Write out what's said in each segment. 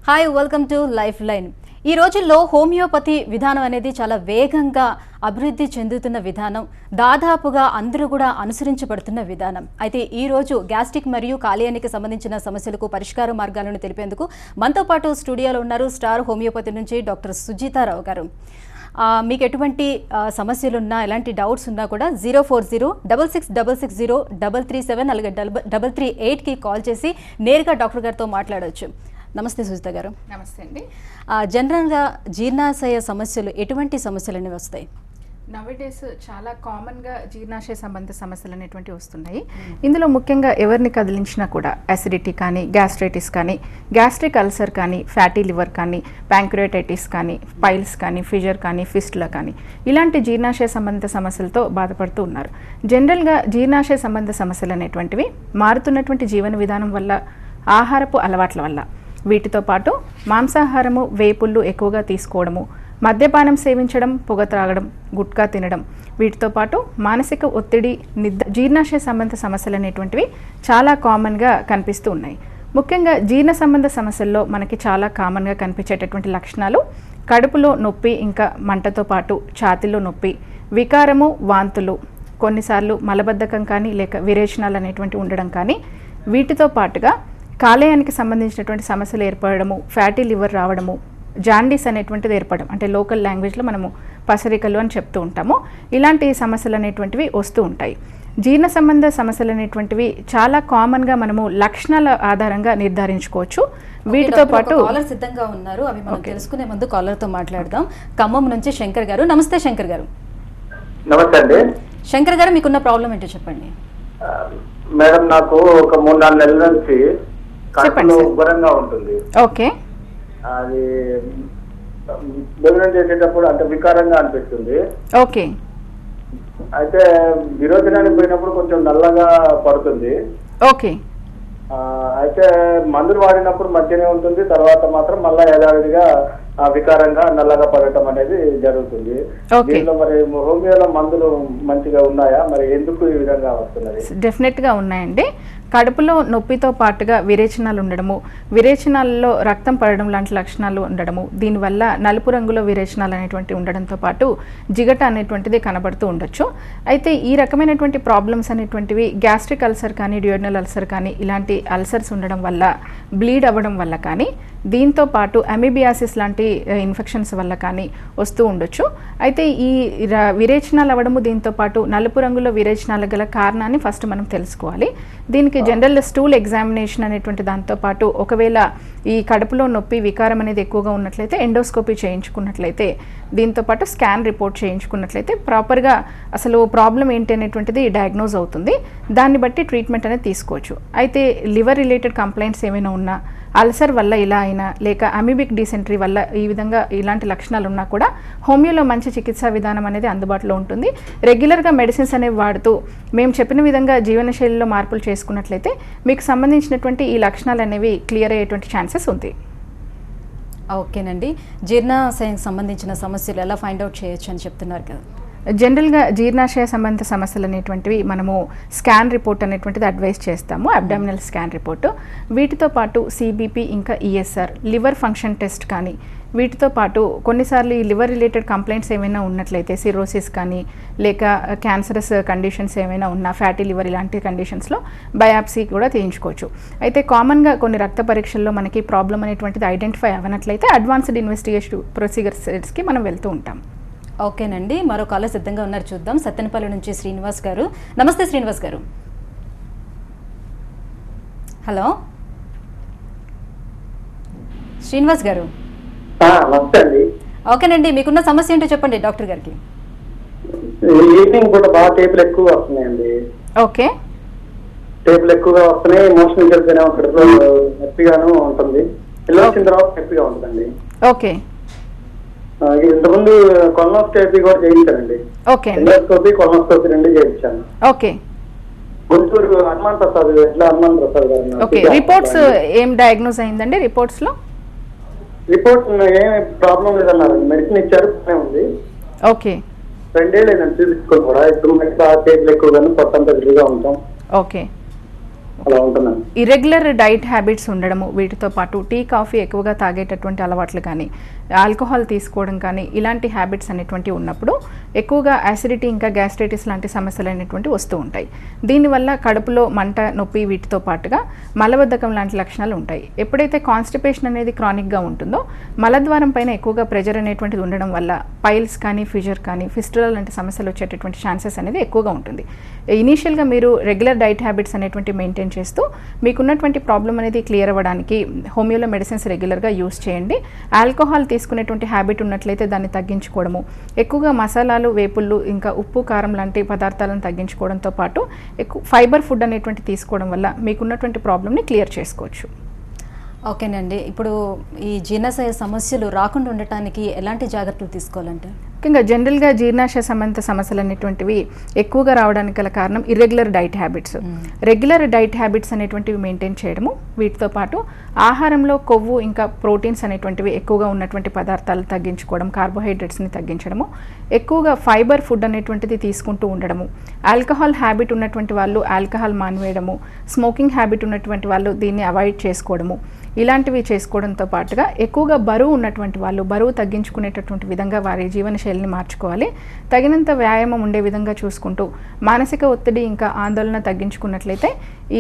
Hi welcome to life line. ఈ రోజుల్లో homeopathy విధానం అనేది చాలా వేగంగా అభివృద్ధి చెందుతున్న విధానం, దాదాపుగా అందరూ కూడా అనుసరించబడుతున్న విధానం. అయితే ఈ రోజు గ్యాస్ట్రిక్ మరియు కాలేయానికి సంబంధించిన సమస్యలకు పరిష్కార మార్గాలను తెలిపేందుకు మనతో పాటు స్టూడియోలో ఉన్నారు స్టార్ హోమియోపతి నుంచి డాక్టర్ సుజీతారావు గారు. మీకు ఎటువంటి సమస్యలున్నా, ఎలాంటి డౌట్స్ ఉన్నా కూడా 04066660337 అలాగే 338కి కాల్ చేసి నేరుగా డాక్టర్ గారితో మాట్లాడవచ్చు. నమస్తే సుజిత గారు. నమస్తే అండి. జనరల్గా జీర్ణాశయ సమస్యలు ఎటువంటి సమస్యలు అనేవి వస్తాయి? నవేడేస్ చాలా కామన్గా జీర్ణాశయ సంబంధ సమస్యలు అనేటువంటివి వస్తున్నాయి. ఇందులో ముఖ్యంగా ఎవరిని కదిలించినా కూడా యాసిడిటీ కానీ, గ్యాస్ట్రైటిస్ కానీ, గ్యాస్ట్రిక్ అల్సర్ కానీ, ఫ్యాటీ లివర్ కానీ, ప్యాంక్రియాటైటిస్ కానీ, పైల్స్ కానీ, ఫిజర్ కానీ, ఫిస్టులా కానీ ఇలాంటి జీర్ణాశయ సంబంధిత సమస్యలతో బాధపడుతూ ఉన్నారు. జనరల్గా జీర్ణాశయ సంబంధ సమస్యలు అనేటువంటివి మారుతున్నటువంటి జీవన విధానం వల్ల, ఆహారపు అలవాట్ల వల్ల, వీటితో పాటు మాంసాహారము, వేపుళ్ళు ఎక్కువగా తీసుకోవడము, మద్యపానం సేవించడం, పొగ త్రాగడం, గుట్కా తినడం, వీటితో పాటు మానసిక ఒత్తిడి, జీర్ణాశయ సంబంధ సమస్యలు అనేటువంటివి చాలా కామన్గా కనిపిస్తూ ఉన్నాయి. ముఖ్యంగా జీర్ణ సంబంధ సమస్యల్లో మనకి చాలా కామన్గా కనిపించేటటువంటి లక్షణాలు కడుపులో నొప్పి, ఇంకా మంటతో పాటు ఛాతీలో నొప్పి, వికారము, వాంతులు, కొన్నిసార్లు మలబద్ధకం కానీ లేక విరేచనాలు అనేటువంటి ఉండడం కానీ, వీటితో పాటుగా కాలేయానికి సంబంధించినటువంటి సమస్యలు ఏర్పడము, ఫ్యాటీ లివర్ రావడము, జాండీస్ అనేటువంటిది ఏర్పడడం, అంటే లోకల్ లాంగ్వేజ్లో మనము పసరికలు అని చెప్తూ ఉంటాము. ఇలాంటి సమస్యలు అనేటువంటివి వస్తూ ఉంటాయి. జీర్ణ సంబంధ సమస్యలు అనేటువంటివి చాలా కామన్గా మనము లక్షణాల ఆధారంగా నిర్ధారించుకోవచ్చు. వీటితో పాటు కాలర్ సిద్ధంగా ఉన్నారు, అవి మనం తెలుసుకునే ముందు కాలర్తో మాట్లాడదాం. ఖమ్మం నుంచి శంకర్ గారు. నమస్తే శంకర్ గారు. నమస్తే అండి. శంకర్ గారు, మీకున్న ప్రాబ్లం ఏంటో చెప్పండి. మేడం, నాకు ఒక 3-4 నెలల నుంచి కడుపులో ఉబ్బరంగా ఉంటుంది. ఓకే. అది భోజనం చేసేటప్పుడు అంటే వికారంగా అనిపిస్తుంది. ఓకే. అయితే విరోచనానికి పోయినప్పుడు కొంచెం నల్లగా పడుతుంది. ఓకే. అయితే మందులు వాడినప్పుడు మంచిగానే ఉంటుంది, తర్వాత మాత్రం మళ్ళా యథావిధిగా వికారంగా నల్లగా పడటం అనేది జరుగుతుంది. దీంట్లో మరి హోమియోలో మందులు మంచిగా ఉన్నాయా, మరి ఎందుకు ఈ విధంగా వస్తున్నది? డెఫినెట్గా ఉన్నాయండి. కడుపులో నొప్పితో పాటుగా విరేచనాలు ఉండడము, విరేచనాలలో రక్తం పడడం లాంటి లక్షణాలు ఉండడము, దీనివల్ల నలుపు రంగులో విరేచనాలు అనేటువంటి ఉండడంతో పాటు జిగట అనేటువంటిది కనబడుతూ ఉండొచ్చు. అయితే ఈ రకమైనటువంటి ప్రాబ్లమ్స్ అనేటువంటివి గ్యాస్ట్రిక్ అల్సర్ కానీ, డ్యూయోడనల్ అల్సర్ కానీ, ఇలాంటి అల్సర్స్ ఉండడం వల్ల, బ్లీడ్ అవ్వడం వల్ల కానీ, దీంతో పాటు అమీబియాసిస్ లాంటి ఇన్ఫెక్షన్స్ వల్ల కానీ వస్తూ ఉండొచ్చు. అయితే ఈ విరేచనాలు అవ్వడము, దీంతో పాటు నలుపు రంగులో విరేచనాలు గల కారణాన్ని ఫస్ట్ మనం తెలుసుకోవాలి. దీనికి జనరల్ స్టూల్ ఎగ్జామినేషన్ అనేటువంటి దాంతో పాటు, ఒకవేళ ఈ కడుపులో నొప్పి, వికారం అనేది ఎక్కువగా ఉన్నట్లయితే ఎండోస్కోపీ చేయించుకున్నట్లయితే, దీంతో పాటు స్కాన్ రిపోర్ట్ చేయించుకున్నట్లయితే ప్రాపర్గా అసలు ప్రాబ్లం ఏంటి అనేటువంటిది డయాగ్నోజ్ అవుతుంది. దాన్ని బట్టి ట్రీట్మెంట్ అనేది తీసుకోవచ్చు. అయితే లివర్ రిలేటెడ్ కంప్లైంట్స్ ఏమైనా ఉన్నా, అల్సర్ వల్ల ఇలా అయినా, లేక అమీబిక్ డిసెంట్రీ వల్ల ఈ విధంగా ఇలాంటి లక్షణాలు ఉన్నా కూడా హోమియోలో మంచి చికిత్సా విధానం అనేది అందుబాటులో ఉంటుంది. రెగ్యులర్గా మెడిసిన్స్ అనేవి వాడుతూ మేము చెప్పిన విధంగా జీవనశైలిలో మార్పులు చేసుకున్నట్లయితే మీకు సంబంధించినటువంటి ఈ లక్షణాలు అనేవి క్లియర్ అయ్యేటువంటి ఛాన్సెస్ ఉంది. ఓకేనండి. జీర్ణాశయానికి సంబంధించిన సమస్యలు ఎలా ఫైండ్ అవుట్ చేయొచ్చు అని చెప్తున్నారు కదా. జనరల్గా జీర్ణాశయ సంబంధిత సమస్యలు అనేటువంటివి మనము స్కాన్ రిపోర్ట్ అనేటువంటిది అడ్వైస్ చేస్తాము, అబ్డామినల్ స్కాన్ రిపోర్టు. వీటితో పాటు సిబిపి, ఇంకా ఈఎస్ఆర్, లివర్ ఫంక్షన్ టెస్ట్ కానీ, వీటితో పాటు కొన్నిసార్లు ఈ లివర్ రిలేటెడ్ కంప్లైంట్స్ ఏమైనా ఉన్నట్లయితే, సిరోసిస్ కానీ, లేక క్యాన్సరస్ కండిషన్స్ ఏమైనా ఉన్నా, ఫ్యాటీ లివర్ ఇలాంటి కండిషన్స్లో బయాప్సీ కూడా తీయించుకోవచ్చు. అయితే కామన్గా కొన్ని రక్త పరీక్షల్లో మనకి ప్రాబ్లం అనేటువంటిది ఐడెంటిఫై అవ్వనట్లయితే అడ్వాన్స్డ్ ఇన్వెస్టిగేషన్ ప్రొసీజర్స్కి మనం వెళ్తూ ఉంటాం. ఓకేనండి. మరో కాలర్ సిద్ధంగా ఉన్నారు, చూద్దాం. సత్తెనపల్లి నుంచి శ్రీనివాస్ గారు. నమస్తే శ్రీనివాస్ గారు. హలో శ్రీనివాస్ గారు. ఓకేనండి, మీకున్న సమస్య ఏంటో చెప్పండి డాక్టర్ గారికి. ఈవినింగ్ కూడా బాగా టేపులు ఎక్కువ వస్తున్నాయండి. ఓకే. టేపులు ఎక్కువగా వస్తున్నాయి, మోషన్ కలిపినా కడుపులో నొప్పిగాను ఉంటుంది, ఇలా వచ్చిన తర్వాత నొప్పిగా ఉంటుందండి. ఓకే. ఇంతకుముందు కొలనోస్కోపీ కూడా చేయించానండి. ఓకే. ఎండోస్కోపీ, కొలనోస్కోపీ 2 చేయించాను. ఓకే. గుంటూరు హనుమాన్ ప్రసాద్ గారు. ఓకే. రిపోర్ట్స్ ఏం డయాగ్నోస్ అయిందండి? రిపోర్ట్స్లో రిపోర్ట్ ఏం ప్రాబ్లం లేదన్నారు, మెడిసిన్ ఇచ్చారు, ఉంది. ఓకే. 2 ఏళ్ళు చూపించుకోని కూడా ఇప్పుడు టేబుల్ ఎక్కువగాను, కొత్త విడిగా ఉంటాం. ఓకే. అలా ఉంటుందండి. ఇర్రెగ్యులర్ డైట్ హ్యాబిట్స్ ఉండడము, వీటితో పాటు టీ కాఫీ ఎక్కువగా తాగేటటువంటి అలవాట్లు కానీ, ఆల్కహాల్ తీసుకోవడం కానీ, ఇలాంటి హ్యాబిట్స్ అనేటువంటివి ఉన్నప్పుడు ఎక్కువగా యాసిడిటీ ఇంకా గ్యాస్ట్రైటిస్ లాంటి సమస్యలు అనేటువంటివి వస్తూ ఉంటాయి. దీనివల్ల కడుపులో మంట, నొప్పి, వీటితో పాటుగా మలబద్ధకం లాంటి లక్షణాలు ఉంటాయి. ఎప్పుడైతే కాన్స్టిపేషన్ అనేది క్రానిక్గా ఉంటుందో మలద్వారం పైన ఎక్కువగా ప్రెజర్ అనేటువంటిది ఉండడం వల్ల పైల్స్ కానీ, ఫిజర్ కానీ, ఫిస్టులా లాంటి సమస్యలు వచ్చేటటువంటి ఛాన్సెస్ అనేది ఎక్కువగా ఉంటుంది. ఇనీషియల్గా మీరు రెగ్యులర్ డైట్ హ్యాబిట్స్ అనేటువంటి మెయింటైన్ చేస్తూ మీకున్నటువంటి ప్రాబ్లం అనేది క్లియర్ అవ్వడానికి హోమియోలో మెడిసిన్స్ రెగ్యులర్గా యూస్ చేయండి. ఆల్కహాల్ తీసుకునేటువంటి హ్యాబిట్ ఉన్నట్లయితే దాన్ని తగ్గించుకోవడము, ఎక్కువగా మసాలాలు, వేపుళ్ళు, ఇంకా ఉప్పు, కారం లాంటి పదార్థాలను తగ్గించుకోవడంతో పాటు ఎక్కువ ఫైబర్ ఫుడ్ అనేటువంటి తీసుకోవడం వల్ల మీకున్నటువంటి ప్రాబ్లమ్ని క్లియర్ చేసుకోవచ్చు. ఓకేనండి, ఇప్పుడు ఈ జీర్ణాశయ సమస్యలు రాకుండా ఉండటానికి ఎలాంటి జాగ్రత్తలు తీసుకోవాలంటే? ముఖ్యంగా జనరల్గా జీర్ణాశయ సంబంధిత సమస్యలు అనేటువంటివి ఎక్కువగా రావడానికి గల కారణం irregular diet habits. Regular diet habits అనేటువంటివి మెయింటైన్ చేయడము, వీటితో పాటు ఆహారంలో కొవ్వు ఇంకా ప్రోటీన్స్ అనేటువంటివి ఎక్కువగా ఉన్నటువంటి పదార్థాలు తగ్గించుకోవడం, కార్బోహైడ్రేట్స్ని తగ్గించడము, ఎక్కువగా ఫైబర్ ఫుడ్ అనేటువంటిది తీసుకుంటూ ఉండడము, ఆల్కహాల్ హ్యాబిట్ ఉన్నటువంటి వాళ్ళు ఆల్కహాల్ మానివేయడము, స్మోకింగ్ హ్యాబిట్ ఉన్నటువంటి వాళ్ళు దీన్ని అవాయిడ్ చేసుకోవడము, ఇలాంటివి చేసుకోవడంతో పాటుగా ఎక్కువగా బరువు ఉన్నటువంటి వాళ్ళు బరువు తగ్గించుకునేటటువంటి విధంగా వారి జీవనశైలిని మార్చుకోవాలి. తగినంత వ్యాయామం ఉండే విధంగా చూసుకుంటూ మానసిక ఒత్తిడి ఇంకా ఆందోళన తగ్గించుకున్నట్లయితే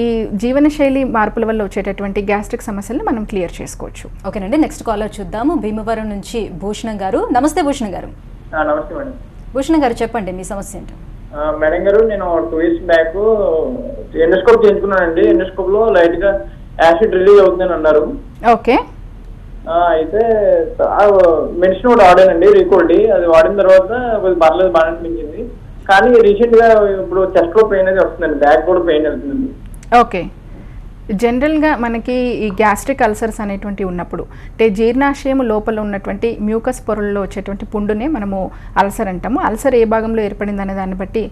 ఈ జీవనశైలి మార్పుల వల్ల వచ్చేటటువంటి గ్యాస్ట్రిక్ సమస్యలను మనం క్లియర్ చేసుకోవచ్చు. ఓకేనండి, నెక్స్ట్ కాలర్ చూద్దాము. భీమవరం నుంచి భూషణం గారు. నమస్తే భూషణం గారు. నమస్తే మేడం. భూషణం గారు చెప్పండి, మీ సమస్య ఏంటో. మేడం గారు, నేను 2 years బ్యాక్ ఎండోస్కోప్ చేయించుకున్నానండి. ఎండోస్కోప్ లో లైట్ గా యాసిడ్ రిలీజ్ అవుతుందని అన్నారు. ఓకే. అయితే మెడిసిన్ కూడా వాడానండి, రీకోల్డ్. అది వాడిన తర్వాత పర్లేదు, బాగా అనిపించింది. కానీ రీసెంట్ గా ఇప్పుడు చెస్ట్ లో పెయిన్ అనేది వస్తుందండి, బ్యాక్ కూడా పెయిన్ వెళ్తుందండి. ఓకే. జనరల్గా మనకి ఈ గ్యాస్ట్రిక్ అల్సర్స్ అనేటువంటి ఉన్నప్పుడు అంటే జీర్ణాశయం లోపల ఉన్నటువంటి మ్యూకస్ పొరల్లో వచ్చేటువంటి పుండునే మనము అల్సర్ అంటాము. అల్సర్ ఏ భాగంలో ఏర్పడింది అనే దాన్ని బట్టి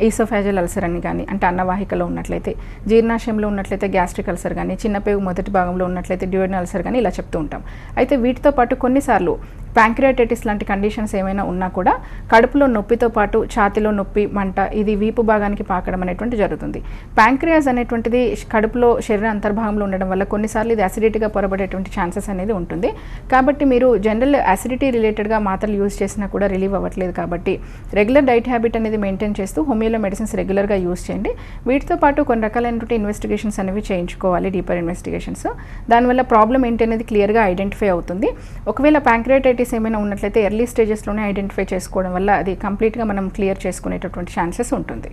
ఈసోఫాజల్ అల్సర్ అని కానీ, అంటే అన్నవాహికలో ఉన్నట్లయితే, జీర్ణాశయంలో ఉన్నట్లయితే గ్యాస్ట్రిక్ అల్సర్ కానీ, చిన్నపేగు మొదటి భాగంలో ఉన్నట్లయితే డ్యూయనల్ అల్సర్ కానీ ఇలా చెప్తూ ఉంటాం. అయితే వీటితో పాటు కొన్నిసార్లు ప్యాంక్రియాటైటిస్ లాంటి కండిషన్స్ ఏమైనా ఉన్నా కూడా కడుపులో నొప్పితో పాటు ఛాతిలో నొప్పి, మంట, ఇది వీపు భాగానికి పాకడం అనేటువంటి జరుగుతుంది. ప్యాంక్రియాస్ అనేటువంటిది కడుపులో శరీర అంతర్భాగంలో ఉండడం వల్ల కొన్నిసార్లు ఇది అసిడిటీగా పొరబడేటువంటి ఛాన్సెస్ అనేది ఉంటుంది. కాబట్టి మీరు జనరల్ అసిడిటీ రిలేటెడ్గా మాత్రలు యూజ్ చేసినా కూడా రిలీవ్ అవ్వట్లేదు. కాబట్టి రెగ్యులర్ డైట్ హ్యాబిట్ అనేది మెయింటైన్ చేస్తూ హోమియోలో మెడిసిన్స్ రెగ్యులర్గా యూజ్ చేయండి. వీటితో పాటు కొన్ని రకాలైనటువంటి ఇన్వెస్టిగేషన్స్ అనేవి చేయించుకోవాలి, డీపర్ ఇన్వెస్టిగేషన్స్. దానివల్ల ప్రాబ్లం ఏంటి అనేది క్లియర్గా ఐడెంటిఫై అవుతుంది. ఒకవేళ ప్యాంక్రియాటైటిస్ ఏమైనా ఉన్నట్లయితే ఎర్లీ స్టేజెస్లోనే ఐడెంటిఫై చేసుకోవడం వల్ల అది కంప్లీట్గా మనం క్లియర్ చేసుకునేటటువంటి ఛాన్సెస్ ఉంటుంది.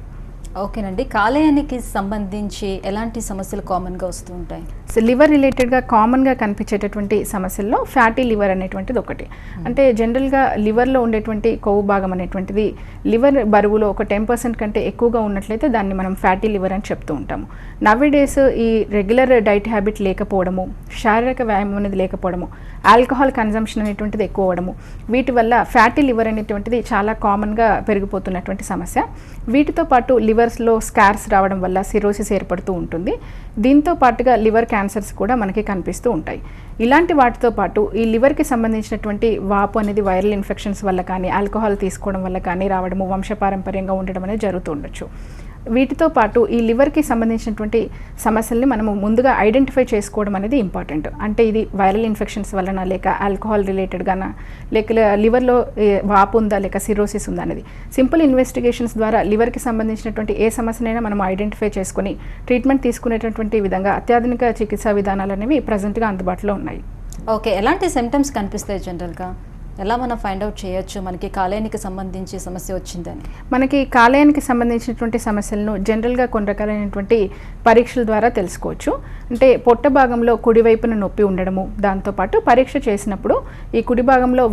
ఓకేనండి, కాలేయానికి సంబంధించి ఎలాంటి సమస్యలు కామన్గా వస్తూ ఉంటాయి? సో లివర్ రిలేటెడ్గా కామన్గా కనిపించేటటువంటి సమస్యల్లో ఫ్యాటీ లివర్ అనేటువంటిది ఒకటి. అంటే జనరల్గా లివర్లో ఉండేటువంటి కొవ్వు భాగం అనేటువంటిది లివర్ బరువులో ఒక 10% కంటే ఎక్కువగా ఉన్నట్లయితే దాన్ని మనం ఫ్యాటీ లివర్ అని చెప్తూ ఉంటాము. నవ్వేడేస్ ఈ రెగ్యులర్ డైట్ హ్యాబిట్ లేకపోవడము, శారీరక వ్యాయామం అనేది లేకపోవడము, ఆల్కహాల్ కన్జంప్షన్ అనేటువంటిది ఎక్కువ అవ్వడము, వీటి వల్ల ఫ్యాటీ లివర్ అనేటువంటిది చాలా కామన్గా పెరిగిపోతున్నటువంటి సమస్య. వీటితో పాటు లివర్స్లో స్కార్స్ రావడం వల్ల సిరోసిస్ ఏర్పడుతూ ఉంటుంది. దీంతో పాటుగా లివర్ క్యాన్సర్స్ కూడా మనకి కనిపిస్తూ ఉంటాయి. ఇలాంటి వాటితో పాటు ఈ లివర్కి సంబంధించినటువంటి వాపు అనేది వైరల్ ఇన్ఫెక్షన్స్ వల్ల కానీ, ఆల్కహాల్ తీసుకోవడం వల్ల కానీ రావడము, వంశపారంపర్యంగా ఉండడం అనేది జరుగుతూ ఉండొచ్చు. వీటితో పాటు ఈ లివర్కి సంబంధించినటువంటి సమస్యల్ని మనము ముందుగా ఐడెంటిఫై చేసుకోవడం అనేది ఇంపార్టెంట్. అంటే ఇది వైరల్ ఇన్ఫెక్షన్స్ వలన, లేక ఆల్కహాల్ రిలేటెడ్గానా, లేక లివర్లో వాపు ఉందా, లేక సిరోసిస్ ఉందా అనేది సింపుల్ ఇన్వెస్టిగేషన్స్ ద్వారా లివర్కి సంబంధించినటువంటి ఏ సమస్యనైనా మనం ఐడెంటిఫై చేసుకుని ట్రీట్మెంట్ తీసుకునేటటువంటి విధంగా అత్యాధునిక చికిత్సా విధానాలు అనేవి ప్రజెంట్గా అందుబాటులో ఉన్నాయి. ఓకే, ఎలాంటి సిమ్టమ్స్ కనిపిస్తాయి జనరల్గా? ఎలా మనం ఫైండ్ అవుట్ చేయొచ్చు మనకి కాలేయానికి సంబంధించి సమస్య వచ్చిందని? మనకి కాలేయానికి సంబంధించినటువంటి సమస్యలను జనరల్గా కొన్ని రకాలైనటువంటి పరీక్షల ద్వారా తెలుసుకోవచ్చు. అంటే పొట్ట భాగంలో కుడివైపున నొప్పి ఉండడము, దాంతోపాటు పరీక్ష చేసినప్పుడు ఈ కుడి భాగంలో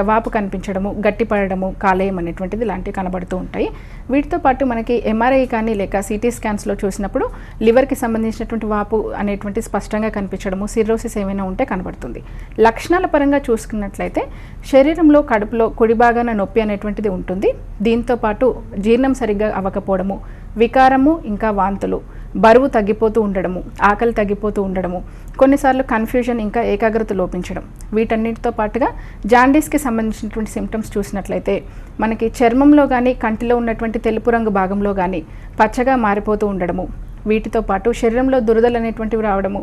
వాపు కనిపించడము, గట్టిపడము, కాలేయం అనేటువంటిది ఇలాంటివి కనబడుతూ ఉంటాయి. వీటితో పాటు మనకి ఎంఆర్ఐ కానీ లేక సిటీ స్కాన్స్లో చూసినప్పుడు లివర్కి సంబంధించినటువంటి వాపు అనేటువంటి స్పష్టంగా కనిపించడము, సిరోసిస్ ఏమైనా ఉంటే కనబడుతుంది. లక్షణాల పరంగా చూసుకున్నట్లయితే శరీరంలో కడుపులో కుడి భాగాన నొప్పి అనేటువంటిది ఉంటుంది. దీంతో పాటు జీర్ణం సరిగ్గా అవ్వకపోవడము, వికారము, ఇంకా వాంతులు, బరువు తగ్గిపోతూ ఉండడము, ఆకలి తగ్గిపోతూ ఉండడము, కొన్నిసార్లు కన్ఫ్యూజన్ ఇంకా ఏకాగ్రత లోపించడం, వీటన్నిటితో పాటుగా జాండీస్కి సంబంధించినటువంటి సిమ్టమ్స్ చూసినట్లయితే మనకి చర్మంలో కానీ కంటిలో ఉన్నటువంటి తెలుపు రంగు భాగంలో కానీ పచ్చగా మారిపోతూ ఉండడము, వీటితో పాటు శరీరంలో దురదలు అనేటువంటివి రావడము,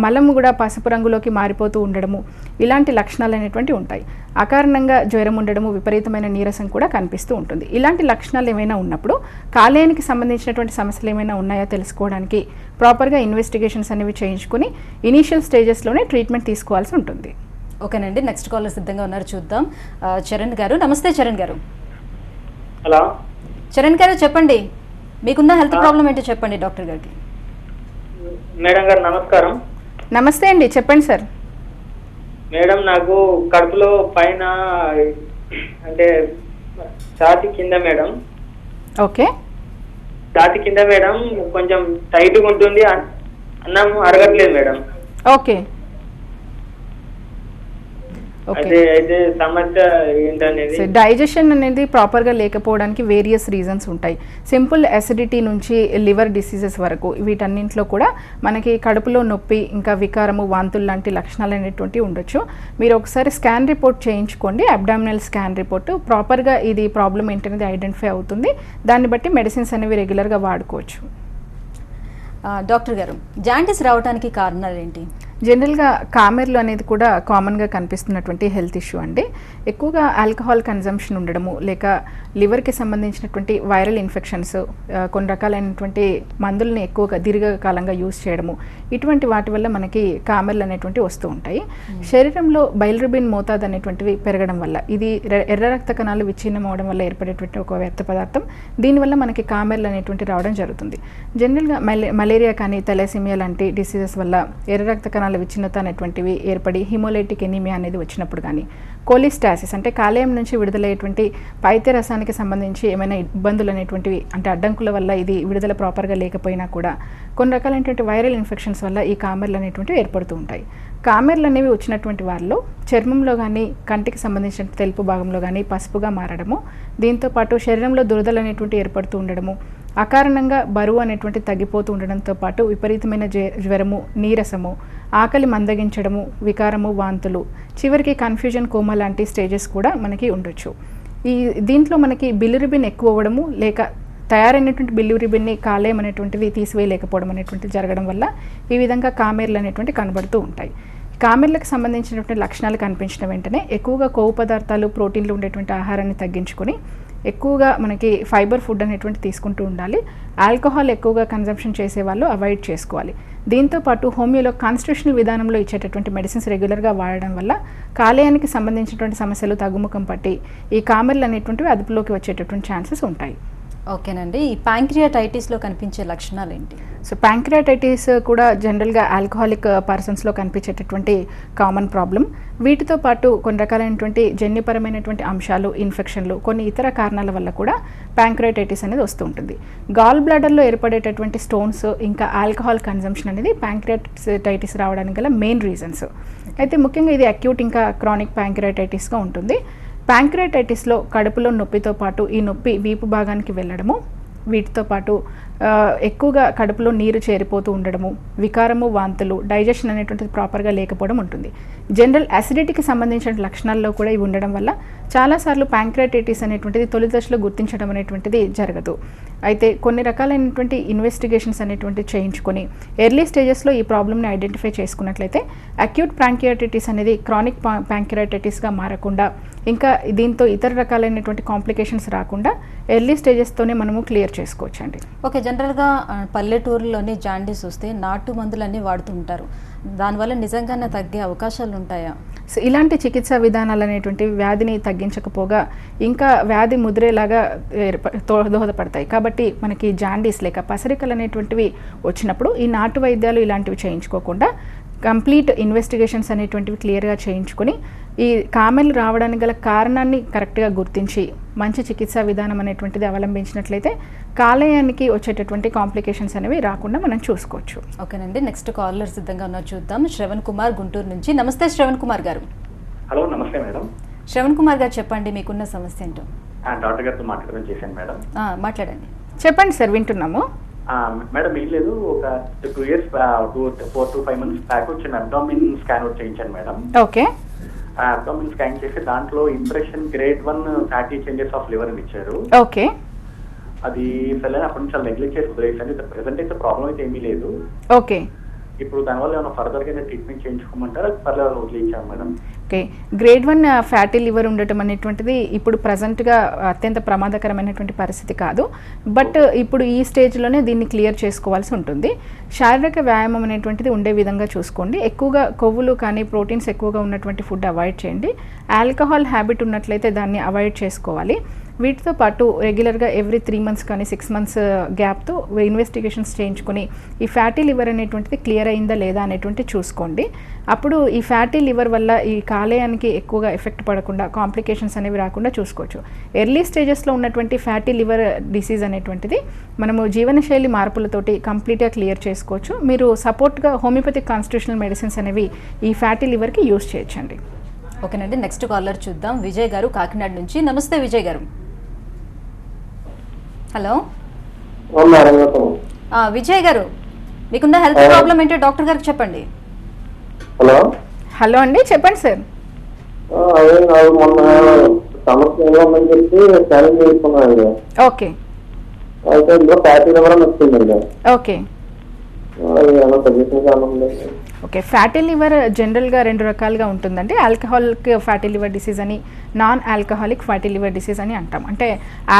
మలము కూడా పసుపు రంగులోకి మారిపోతూ ఉండడము, ఇలాంటి లక్షణాలు అనేటువంటివి ఉంటాయి. అకారణంగా జ్వరం ఉండడము, విపరీతమైన నీరసం కూడా కనిపిస్తూ ఉంటుంది. ఇలాంటి లక్షణాలు ఏమైనా ఉన్నప్పుడు కాలేయానికి సంబంధించినటువంటి సమస్యలు ఏమైనా ఉన్నాయో తెలుసుకోవడానికి ప్రాపర్గా ఇన్వెస్టిగేషన్స్ అనేవి చేయించుకుని ఇనీషియల్ స్టేజెస్లోనే ట్రీట్మెంట్ తీసుకోవాల్సి ఉంటుంది. ఓకేనండి, నెక్స్ట్ కాలర్ సిద్ధంగా ఉన్నారు, చూద్దాం. చరణ్ గారు, నమస్తే చరణ్ గారు. హలో చరణ్ గారు చెప్పండి, మీకున్న హెల్త్ ప్రాబ్లం ఏంటో చెప్పండి డాక్టర్ గారికి. మేడం గారు నమస్కారం. నమస్తే అండి, చెప్పండి సార్. మేడం నాకు కడుపులో పైన అంటే ఛాతీ కింద మేడం, ఓకే, ఛాతీ కింద మేడం కొంచెం టైట్గా ఉంటుంది, అన్నం అరగట్లేదు మేడం. Okay okay. అయితే సమస్య ఏంటనేది. డైజెషన్ అనేది ప్రాపర్గా లేకపోవడానికి వేరియస్ రీజన్స్ ఉంటాయి. సింపుల్ అసిడిటీ నుంచి లివర్ డిసీజెస్ వరకు వీటన్నింటిలో కూడా మనకి కడుపులో నొప్పి, ఇంకా వికారము, వాంతులు లాంటి లక్షణాలు అనేటువంటివి ఉండొచ్చు. మీరు ఒకసారి స్కాన్ రిపోర్ట్ చేయించుకోండి, అబ్డామినల్ స్కాన్ రిపోర్ట్. ప్రాపర్గా ఇది ప్రాబ్లం ఏంటనేది ఐడెంటిఫై అవుతుంది. దాన్ని బట్టి మెడిసిన్స్ అనేవి రెగ్యులర్గా వాడుకోవచ్చు. డాక్టర్ గారు, జాండీస్ రావడానికి కారణాలు ఏంటి? జనరల్గా కామెర్లు అనేది కూడా కామన్గా కనిపిస్తున్నటువంటి హెల్త్ ఇష్యూ అండి. ఎక్కువగా ఆల్కహాల్ కన్జంప్షన్ ఉండడము, లేక లివర్కి సంబంధించినటువంటి వైరల్ ఇన్ఫెక్షన్స్, కొన్ని రకాలైనటువంటి మందులని ఎక్కువగా దీర్ఘకాలంగా యూజ్ చేయడము, ఇటువంటి వాటి వల్ల మనకి కామెర్లు అనేటువంటివి వస్తూ ఉంటాయి. శరీరంలో బైలిరుబిన్ మోతాదు అనేటువంటివి పెరగడం వల్ల, ఇది ఎర్ర రక్త కణాలు విచ్ఛిన్నం అవడం వల్ల ఏర్పడేటువంటి ఒక వ్యర్థ పదార్థం. దీనివల్ల మనకి కామెర్లు అనేటువంటి రావడం జరుగుతుంది. జనరల్గా మలేరియా కానీ తలసేమియా లాంటి డిసీజెస్ వల్ల ఎర్ర రక్త కణాల విచ్ఛిన్నత అనేటువంటివి ఏర్పడి హిమోలైటిక్ ఎనీమియా అనేది వచ్చినప్పుడు కానీ, కోలిస్టాసిస్ అంటే కాలేయం నుంచి విడుదలయ్యేటువంటి పైత్య రసానికి సంబంధించి ఏమైనా ఇబ్బందులు అనేటువంటివి, అంటే అడ్డంకుల వల్ల ఇది విడుదల ప్రాపర్గా లేకపోయినా కూడా కొన్ని రకాలైనటువంటి వైరల్ ఇన్ఫెక్షన్స్ వల్ల ఈ కామెర్లు అనేటువంటివి ఏర్పడుతూ ఉంటాయి. కామెర్లు అనేవి వచ్చినటువంటి వారిలో చర్మంలో కానీ, కంటికి సంబంధించిన తెలుపు భాగంలో కానీ పసుపుగా మారడము, దీంతోపాటు శరీరంలో దురదలు అనేటువంటి ఏర్పడుతూ ఉండడము, అకారణంగా బరువు అనేటువంటి తగ్గిపోతూ ఉండడంతో పాటు విపరీతమైన జ్వరము, నీరసము, ఆకలి మందగించడము, వికారము, వాంతులు, చివరికి కన్ఫ్యూజన్, కోమా లాంటి స్టేజెస్ కూడా మనకి ఉండొచ్చు. దీంట్లో మనకి బిలిరుబిన్ ఎక్కువ అవ్వడము, లేక తయారైనటువంటి బిలిరుబిన్ని కాలేయం అనేటువంటిది తీసివేయలేకపోవడం అనేటువంటిది జరగడం వల్ల ఈ విధంగా కామెర్లు అనేటువంటి కనబడుతూ ఉంటాయి. కామెర్లకు సంబంధించినటువంటి లక్షణాలు కనిపించిన వెంటనే ఎక్కువగా కొవ్వు పదార్థాలు, ప్రోటీన్లు ఉండేటువంటి ఆహారాన్ని తగ్గించుకొని ఎక్కువగా మనకి ఫైబర్ ఫుడ్ అనేటువంటి తీసుకుంటూ ఉండాలి. ఆల్కహాల్ ఎక్కువగా కన్జంప్షన్ చేసేవాళ్ళు అవాయిడ్ చేసుకోవాలి. దీంతోపాటు హోమియోలో కాన్స్టిట్యూషనల్ విధానంలో ఇచ్చేటటువంటి మెడిసిన్స్ రెగ్యులర్గా వాడడం వల్ల కాలేయానికి సంబంధించినటువంటి సమస్యలు తగ్గుముఖం పట్టి ఈ కామెర్లు అనేటువంటివి అదుపులోకి వచ్చేటటువంటి ఛాన్సెస్ ఉంటాయి. ఓకేనండి, ఈ ప్యాంక్రియాటైటిస్లో కనిపించే లక్షణాలు ఏంటి? సో ప్యాంక్రియాటైటిస్ కూడా జనరల్గా ఆల్కహాలిక్ పర్సన్స్లో కనిపించేటటువంటి కామన్ ప్రాబ్లం. వీటితో పాటు కొన్ని రకాలైనటువంటి జన్యుపరమైనటువంటి అంశాలు, ఇన్ఫెక్షన్లు, కొన్ని ఇతర కారణాల వల్ల కూడా ప్యాంక్రియాటైటిస్ అనేది వస్తూ ఉంటుంది. గాల్ బ్లాడర్లో ఏర్పడేటటువంటి స్టోన్స్, ఇంకా ఆల్కహాల్ కన్జంప్షన్ అనేది ప్యాంక్రియాటైటిస్ రావడానికి గల మెయిన్ రీజన్స్. అయితే ముఖ్యంగా ఇది అక్యూట్ ఇంకా క్రానిక్ ప్యాంక్రియాటైటిస్గా ఉంటుంది. ప్యాంక్రియాటైటిస్లో కడుపులో నొప్పితో పాటు ఈ నొప్పి వీపు భాగానికి వెళ్ళడము, వీటితో పాటు ఎక్కువగా కడుపులో నీరు చేరిపోతూ ఉండడము, వికారము, వాంతులు, డైజెషన్ అనేటువంటిది ప్రాపర్గా లేకపోవడం ఉంటుంది. జనరల్ అసిడిటీకి సంబంధించిన లక్షణాల్లో కూడా ఇవి ఉండడం వల్ల చాలాసార్లు ప్యాంక్రియాటైటిస్ అనేటువంటిది తొలి దశలో గుర్తించడం అనేటువంటిది జరగదు. అయితే కొన్ని రకాలైనటువంటి ఇన్వెస్టిగేషన్స్ అనేటువంటివి చేయించుకొని ఎర్లీ స్టేజెస్లో ఈ ప్రాబ్లమ్ని ఐడెంటిఫై చేసుకున్నట్లయితే అక్యూట్ ప్యాంక్రియాటైటిస్ అనేది క్రానిక్ ప్యాంక్రియాటైటిస్గా మారకుండా, ఇంకా దీంతో ఇతర రకాలైనటువంటి కాంప్లికేషన్స్ రాకుండా ఎర్లీ స్టేజెస్తోనే మనము క్లియర్ చేసుకోవచ్చండి. ఓకే, జనరల్గా పల్లెటూరులోని జాండీస్ వస్తే నాటు మందులన్నీ వాడుతుంటారు, దానివల్ల నిజంగానే తగ్గే అవకాశాలు ఉంటాయా? సో ఇలాంటి చికిత్సా విధానాలు అనేటువంటివి వ్యాధిని తగ్గించకపోగా ఇంకా వ్యాధి ముదిరేలాగా దోహదపడతాయి. కాబట్టి మనకి జాండీస్ లేక పసరికలు అనేటువంటివి వచ్చినప్పుడు ఈ నాటు వైద్యాలు ఇలాంటివి చేయించుకోకుండా కంప్లీట్ ఇన్వెస్టిగేషన్స్ అనేటువంటివి క్లియర్గా చేయించుకొని ఈ కామెర్లు రావడానికి గల కారణాన్ని కరెక్ట్గా గుర్తించి మంచి చికిత్సా విధానం అనేటువంటిది అవలంబించినట్లయితే కాలేయానికి వచ్చేటటువంటి కాంప్లికేషన్స్ అనేవి రాకుండా మనం చూసుకోవచ్చు. ఓకేనండి, నెక్స్ట్ కాలర్ సిద్ధంగా ఉన్నారు, చూద్దాం. శ్రవణ్ కుమార్ గుంటూరు నుంచి. నమస్తే శ్రవణ్ కుమార్ గారు. హలో, నమస్తే మేడం. శ్రవణ్ కుమార్ గారు చెప్పండి, మీకున్న సమస్య ఏంటో. డాక్టర్ గారితో మాట్లాడడం చేశాను మేడం. మాట్లాడండి. చెప్పండి సార్, వింటున్నాము. మేడం ఏం లేదు, ఒక 2 years 4 to 5 months బ్యాక్ వచ్చిన అబ్డామిన్ స్కాన్ అవుట్ చేయించాను మేడం. ఓకే. అబ్డామిన్ స్కాన్ చేసి దాంట్లో impression grade 1 fatty changes of liver అని ఇచ్చారు. ఓకే. అది ఫెయిల్ అయిన అప్పటి నుంచి చాలా నెగ్లెక్ట్ చేసి వదిలేసాను. ప్రెసెంట్ అయితే ప్రాబ్లం అయితే ఏమీ లేదు. ఓకే. ఇప్పుడు దానివల్ల ఏమైనా ఫర్దర్గా ట్రీట్మెంట్ చేయించుకోమంటారా, పర్లేదు వదిలేయించాను madam? Okay. Grade 1 fatty liver ఉండటం అనేటువంటిది ఇప్పుడు ప్రజెంట్గా అత్యంత ప్రమాదకరమైనటువంటి పరిస్థితి కాదు. బట్ ఇప్పుడు ఈ స్టేజ్లోనే దీన్ని క్లియర్ చేసుకోవాల్సి ఉంటుంది. శారీరక వ్యాయామం అనేటువంటిది ఉండే విధంగా చూసుకోండి. ఎక్కువగా కొవ్వులు కానీ ప్రోటీన్స్ ఎక్కువగా ఉన్నటువంటి ఫుడ్ అవాయిడ్ చేయండి. ఆల్కహాల్ హ్యాబిట్ ఉన్నట్లయితే దాన్ని అవాయిడ్ చేసుకోవాలి. వీటితో పాటు రెగ్యులర్గా ఎవ్రీ 3 months కానీ 6 months గ్యాప్తో ఇన్వెస్టిగేషన్స్ చేయించుకొని ఈ ఫ్యాటీ లివర్ అనేటువంటిది క్లియర్ అయిందా లేదా అనేటువంటి చూసుకోండి. అప్పుడు ఈ ఫ్యాటీ లివర్ వల్ల ఈ కాలేయానికి ఎక్కువగా ఎఫెక్ట్ పడకుండా కాంప్లికేషన్స్ అనేవి రాకుండా చూసుకోవచ్చు. ఎర్లీ స్టేజెస్లో ఉన్నటువంటి ఫ్యాటీ లివర్ డిసీజ్ అనేటువంటిది మనము జీవనశైలి మార్పులతోటి కంప్లీట్గా క్లియర్ చేసుకోవచ్చు. మీరు సపోర్ట్గా హోమియోపతిక్ కాన్స్టిట్యూషనల్ మెడిసిన్స్ అనేవి ఈ ఫ్యాటీ లివర్కి యూజ్ చేయొచ్చండి. ఓకేనండి, నెక్స్ట్ కాలర్ చూద్దాం. విజయ్ గారు కాకినాడ నుంచి. నమస్తే విజయ్ గారు. హలో విజయ్ గారు, మీకున్న హెల్త్ ప్రాబ్లం ఏంటో డాక్టర్ గారికి చెప్పండి. హలో హలో అండి, చెప్పండి సార్. అదే నాకు మొన్న సమస్య ఉందని చెప్పి స్కానింగ్ చేసుకున్నాను. ఓకే. అయితే ఇందులో ఫ్యాటీ లివర్ అని వచ్చిందండి. ఓకే. ఏమైనా సజెషన్ కావాలి? ఓకే. ఫ్యాటీ లివర్ జనరల్గా 2 రకాలుగా ఉంటుందండి. ఆల్కహాలిక్ ఫ్యాటీ లివర్ డిసీజ్ అని, non alcoholic fatty liver disease అని అంటాం. అంటే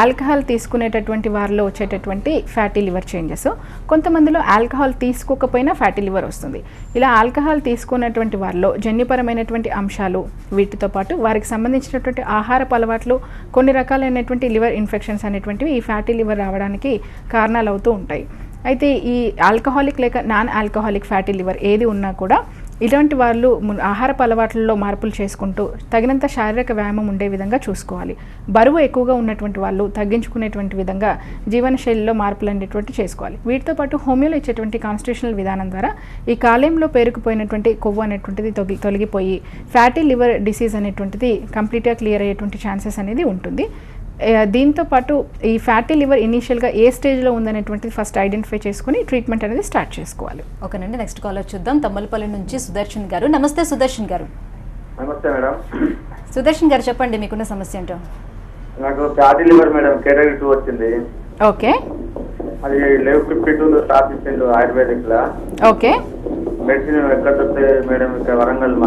ఆల్కహాల్ తీసుకునేటటువంటి వారిలో వచ్చేటటువంటి ఫ్యాటీ లివర్ చేంజెస్. కొంతమందిలో ఆల్కహాల్ తీసుకోకపోయినా ఫ్యాటీ లివర్ వస్తుంది. ఇలా ఆల్కహాల్ తీసుకున్నటువంటి వారిలో జన్యుపరమైనటువంటి అంశాలు, వీటితో పాటు వారికి సంబంధించినటువంటి ఆహారపు అలవాట్లు, కొన్ని రకాలైనటువంటి లివర్ ఇన్ఫెక్షన్స్ అనేటువంటివి ఈ ఫ్యాటీ లివర్ రావడానికి కారణాలు అవుతూ ఉంటాయి. అయితే ఈ ఆల్కహాలిక్ లేక నాన్ ఆల్కహాలిక్ ఫ్యాటీ లివర్ ఏది ఉన్నా కూడా ఇలాంటి వాళ్ళు ఆహారపు అలవాట్లలో మార్పులు చేసుకుంటూ తగినంత శారీరక వ్యాయామం ఉండే విధంగా చూసుకోవాలి. బరువు ఎక్కువగా ఉన్నటువంటి వాళ్ళు తగ్గించుకునేటువంటి విధంగా జీవనశైలిలో మార్పులు అనేటువంటి చేసుకోవాలి. వీటితో పాటు హోమియోలో ఇచ్చేటువంటి కాన్స్టిట్యూషనల్ విధానం ద్వారా ఈ కాలేయంలో పేరుకుపోయినటువంటి కొవ్వు అనేటువంటిది తొలగిపోయి ఫ్యాటీ లివర్ డిసీజ్ అనేటువంటిది కంప్లీట్గా క్లియర్ అయ్యేటువంటి ఛాన్సెస్ అనేది ఉంటుంది. దీంతో పాటు ఈ ఫ్యాటీ లివర్ ఇనీషియల్గా ఏ స్టేజ్లో ఉందనేటువంటిది ఫస్ట్ ఐడెంటిఫై చేసుకుని ట్రీట్మెంట్ అనేది స్టార్ట్ చేసుకోవాలి. ఓకేనండి, నెక్స్ట్ కాలర్ చూద్దాం. తమ్మలపల్లి నుంచి సుదర్శన్ గారు. నమస్తే సుదర్శన్ గారు. నమస్తే మేడం. సుదర్శన్ గారు, చెప్పండి మీకున్న సమస్య ఏంటో. నాకు ఫ్యాటీ లివర్ మేడం, కేటగిరీ 2 వచ్చింది. ఓకే. అది లెవ్ 52 స్టార్ట్ ఇచ్చిండు ఆయుర్వేదిక్ లా. ఓకే. మెడిసిన్ ఎక్కడ దొరికితే మేడం? ఇక్కడ వరంగల్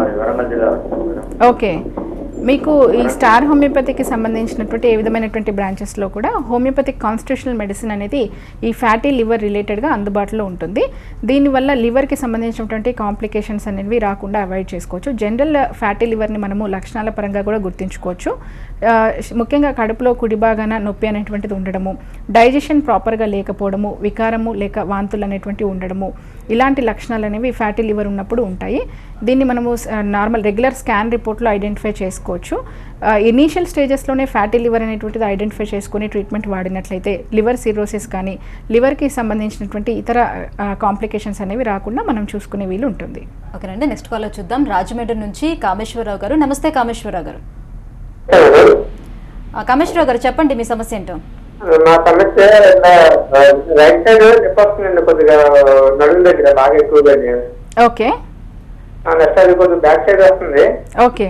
జిల్లా మేడం. ఓకే. మీకు ఈ స్టార్ హోమియోపతికి సంబంధించినటువంటి ఏ విధమైనటువంటి బ్రాంచెస్లో కూడా హోమియోపతిక్ కాన్స్టిట్యూషనల్ మెడిసిన్ అనేది ఈ ఫ్యాటీ లివర్ రిలేటెడ్గా అందుబాటులో ఉంటుంది. దీనివల్ల లివర్కి సంబంధించినటువంటి కాంప్లికేషన్స్ అనేవి రాకుండా అవాయిడ్ చేసుకోవచ్చు. జనరల్ ఫ్యాటీ లివర్ని మనము లక్షణాల పరంగా కూడా గుర్తించుకోవచ్చు. ముఖ్యంగా కడుపులో కుడి భాగాన నొప్పి అనేటువంటిది ఉండడము, డైజెషన్ ప్రాపర్గా లేకపోవడము, వికారము లేక వాంతులు అనేటువంటివి ఉండడము, ఇలాంటి లక్షణాలు అనేవి ఫ్యాటీ లివర్ ఉన్నప్పుడు ఉంటాయి. దీన్ని మనము నార్మల్ రెగ్యులర్ స్కాన్ రిపోర్ట్లో ఐడెంటిఫై చేసుకోవచ్చు. ఇనీషియల్ స్టేజెస్లోనే ఫ్యాటీ లివర్ అనేటువంటిది ఐడెంటిఫై చేసుకుని ట్రీట్మెంట్ వాడినట్లయితే లివర్ సిరోసిస్ కానీ లివర్కి సంబంధించినటువంటి ఇతర కాంప్లికేషన్స్ అనేవి రాకుండా మనం చూసుకునే వీలు ఉంటుంది. ఓకేనండి, నెక్స్ట్ కాల్ చూద్దాం. రాజమండ్రి నుంచి కామేశ్వరరావు గారు. నమస్తే కామేశ్వరరావు గారు. కామేశ్వరరావు గారు, చెప్పండి మీ సమస్య ఏంటో. నా సమస్య రైట్ సైడ్ నొప్పి వస్తుందండి, కొద్దిగా నడుము దగ్గర బాగా ఎక్కువగా. ఓకే. నెక్స్ట్ అది కొద్దిగా బ్యాక్ సైడ్ వస్తుంది. ఓకే.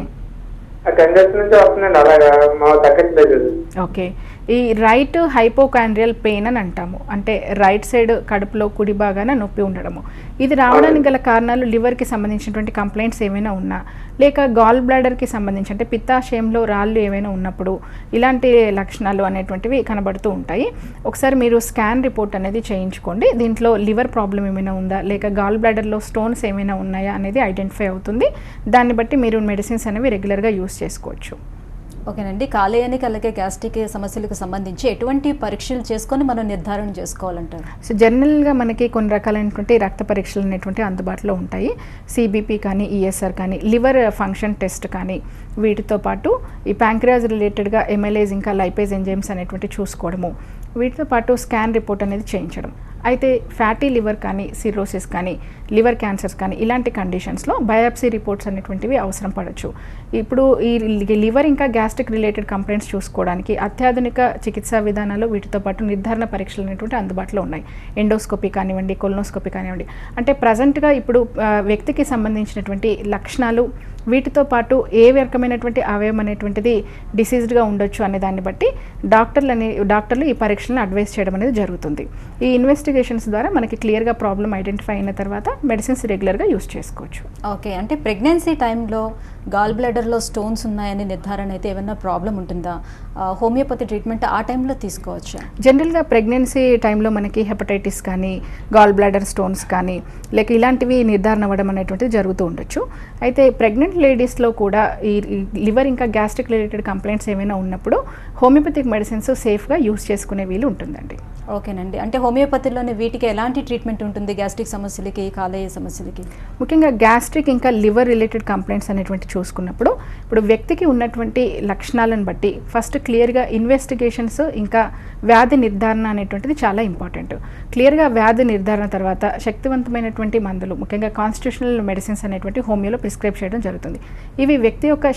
10 days నుంచి వస్తుందండి, అలాగా మా తగ్గట్లేదు. ఓకే. ఈ రైట్ హైపోకాండ్రియల్ పెయిన్ అని అంటాము. అంటే రైట్ సైడ్ కడుపులో కుడి భాగాన నొప్పి ఉండడము. ఇది రావడానికి గల కారణాలు లివర్కి సంబంధించినటువంటి కంప్లైంట్స్ ఏమైనా ఉన్నా, లేక గాల్ బ్లాడర్కి సంబంధించి అంటే పిత్తాశయంలో రాళ్ళు ఏమైనా ఉన్నప్పుడు ఇలాంటి లక్షణాలు అనేటువంటివి కనబడుతూ ఉంటాయి. ఒకసారి మీరు స్కాన్ రిపోర్ట్ అనేది చేయించుకోండి. దీంట్లో లివర్ ప్రాబ్లం ఏమైనా ఉందా, లేక గాల్ బ్లాడర్లో స్టోన్స్ ఏమైనా ఉన్నాయా అనేది ఐడెంటిఫై అవుతుంది. దాన్ని బట్టి మీరు మెడిసిన్స్ అనేవి రెగ్యులర్గా యూస్ చేసుకోవచ్చు. ఓకేనండి, కాలేయానికి అలాగే గ్యాస్ట్రిక్ సమస్యలకు సంబంధించి ఎటువంటి పరీక్షలు చేసుకొని మనం నిర్ధారణ చేసుకోవాలంటారు? సో జనరల్గా మనకి కొన్ని రకాలైనటువంటి రక్త పరీక్షలు అనేటువంటి అందుబాటులో ఉంటాయి. సిబిపి కానీ, ఈఎస్ఆర్ కానీ, లివర్ ఫంక్షన్ టెస్ట్ కానీ, వీటితో పాటు ఈ ప్యాంక్రియాస్ రిలేటెడ్గా ఎమ్ఎల్ఏజ్ ఇంకా లైపేజ్ ఎంజైమ్స్ అనేటువంటి చూసుకోవడము, వీటితో పాటు స్కాన్ రిపోర్ట్ అనేది చేయించడం. అయితే ఫ్యాటీ లివర్ కానీ, సిరోసిస్ కానీ, లివర్ క్యాన్సర్స్ కానీ ఇలాంటి కండిషన్స్లో బయాప్సీ రిపోర్ట్స్ అనేటువంటివి అవసరం పడవచ్చు. ఇప్పుడు ఈ లివర్ ఇంకా గ్యాస్ట్రిక్ రిలేటెడ్ కంప్లైంట్స్ చూసుకోవడానికి అత్యాధునిక చికిత్సా విధానాలు వీటితో పాటు నిర్ధారణ పరీక్షలు అనేటువంటి అందుబాటులో ఉన్నాయి. ఎండోస్కోపీ కానివ్వండి, కొలనోస్కోపీ కానివ్వండి. అంటే ప్రజెంట్గా ఇప్పుడు వ్యక్తికి సంబంధించినటువంటి లక్షణాలు వీటితో పాటు ఏ రకమైనటువంటి అవయవం అనేటువంటిది డిసీజ్డ్గా ఉండొచ్చు అనే దాన్ని బట్టి డాక్టర్లు ఈ పరీక్షలను అడ్వైస్ చేయడం అనేది జరుగుతుంది. ఈ ఇన్వెస్టిగేషన్స్ ద్వారా మనకి క్లియర్గా ప్రాబ్లం ఐడెంటిఫై అయిన తర్వాత మెడిసిన్స్ రెగ్యులర్గా యూస్ చేసుకోవచ్చు. ఓకే, అంటే ప్రెగ్నెన్సీ టైంలో గాల్ బ్లాడర్లో స్టోన్స్ ఉన్నాయని నిర్ధారణ అయితే ఏమైనా ప్రాబ్లం ఉంటుందా? హోమియోపతి ట్రీట్మెంట్ ఆ టైంలో తీసుకోవచ్చా? జనరల్గా ప్రెగ్నెన్సీ టైంలో మనకి హెపటైటిస్ కానీ గాల్ బ్లాడర్ స్టోన్స్ కానీ లేక ఇలాంటివి నిర్ధారణ అవ్వడం అనేటువంటిది జరుగుతూ ఉండొచ్చు. అయితే ప్రెగ్నెంట్ లేడీస్లో కూడా ఈ లివర్ ఇంకా గ్యాస్ట్రిక్ రిలేటెడ్ కంప్లైంట్స్ ఏమైనా ఉన్నప్పుడు హోమియోపతిక్ మెడిసిన్స్ సేఫ్గా యూస్ చేసుకునే వీలు ఉంటుందండి. ఓకేనండి, అంటే హోమియోపతిలోనే వీటికి ఎలాంటి ట్రీట్మెంట్ ఉంటుంది? గ్యాస్ట్రిక్ సమస్యలకి, కాలేయ సమస్యలకి? ముఖ్యంగా గ్యాస్ట్రిక్ ఇంకా లివర్ రిలేటెడ్ కంప్లైంట్స్ అనేటువంటి చూసుకున్నప్పుడు ఇప్పుడు వ్యక్తికి ఉన్నటువంటి లక్షణాలను బట్టి ఫస్ట్ క్లియర్గా ఇన్వెస్టిగేషన్స్ ఇంకా వ్యాధి నిర్ధారణ అనేటువంటిది చాలా ఇంపార్టెంట్. క్లియర్గా వ్యాధి నిర్ధారణ తర్వాత శక్తివంతమైనటువంటి మందులు ముఖ్యంగా కాన్స్టిట్యూషనల్ మెడిసిన్స్ అనేటువంటి హోమియోలో ప్రిస్క్రైబ్ చేయడం జరుగుతుంది. ఇవి వ్యక్తి యొక్క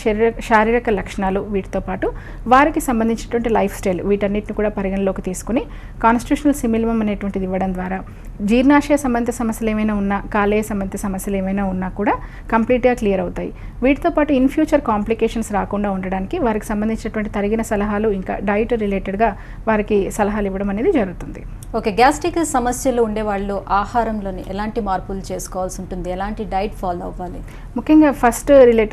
శారీరక లక్షణాలు వీటితో పాటు వారికి సంబంధించినటువంటి లైఫ్ స్టైల్ వీటన్నిటిని కూడా పరిగణలోకి తీసుకుని కాన్స్టిట్యూషనల్ సిమిలిమం అనేటువంటిది ఇవ్వడం ద్వారా జీర్ణాశయ సంబంధిత సమస్యలు ఏమైనా ఉన్నా, కాలేయ సంబంధిత సమస్యలు ఏమైనా ఉన్నా కూడా కంప్లీట్గా క్లియర్ అవుతాయి. వీటితో పాటు ఇన్ ఫ్యూచర్ కాంప్లికేషన్స్ రాకుండా ఉండడానికి వారికి సంబంధించినటువంటి తగిన సలహాలు ఇంకా డైట్ రిలేటెడ్గా వారికి సలహాలు ఇవ్వడం అనేది జరుగుతుంది. ఓకే, గ్యాస్ట్రిక్ సమస్యలు ఉండేవాళ్ళు ఆహారంలోని ఎలాంటి మార్పులు చేసుకోవాల్సి ఉంటుంది? ఎలాంటి డైట్ ఫాలో అవ్వాలి? ముఖ్యంగా ఫస్ట్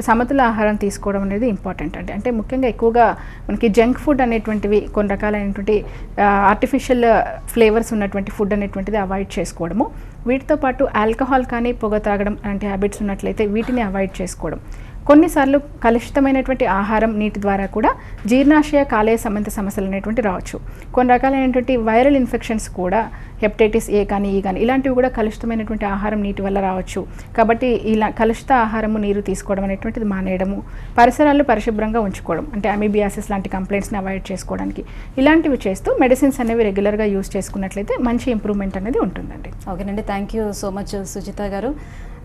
సమతుల ఆహారం తీసుకోవడం అనేది ఇంపార్టెంట్ అండి. అంటే ముఖ్యంగా ఎక్కువగా మనకి జంక్ ఫుడ్ అనేటువంటివి కొన్ని రకాలైనటువంటి ఆర్టిఫిషియల్ ఫ్లేవర్స్ ఉన్నటువంటి ఫుడ్ అనేటువంటిది అవాయిడ్ చేసుకోవడము, వీటితో పాటు ఆల్కహాల్ కానీ పొగ తాగడం లాంటి హ్యాబిట్స్ ఉన్నట్లయితే వీటిని అవాయిడ్ చేసుకోవడం. కొన్నిసార్లు కలుషితమైనటువంటి ఆహారం నీటి ద్వారా కూడా జీర్ణాశయ కాలేయ సంబంధిత సమస్యలు అనేటువంటి రావచ్చు. కొన్ని రకాలైనటువంటి వైరల్ ఇన్ఫెక్షన్స్ కూడా హెపటైటిస్ ఏ కానీ ఈ కానీ ఇలాంటివి కూడా కలుషితమైనటువంటి ఆహారం నీటి వల్ల రావచ్చు. కాబట్టి ఇలా కలుషిత ఆహారము నీరు తీసుకోవడం అనేటువంటిది మానేయడము, పరిసరాలు పరిశుభ్రంగా ఉంచుకోవడం అంటే అమీబియాసిస్ లాంటి కంప్లైంట్స్ని అవాయిడ్ చేసుకోవడానికి ఇలాంటివి చేస్తూ మెడిసిన్స్ అనేవి రెగ్యులర్గా యూస్ చేసుకున్నట్లయితే మంచి ఇంప్రూవ్మెంట్ అనేది ఉంటుందండి. ఓకేనండి, thank you so much Sujitha garu.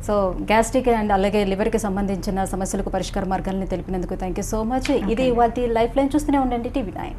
So gastric and అలాగే లివర్కి సంబంధించిన సమస్యలకు పరిష్కార మార్గాలను తెలిపినందుకు థ్యాంక్ యూ సో మచ్. ఇది ఇవాళ లైఫ్ లైన్ చూస్తూనే ఉండండి TV9.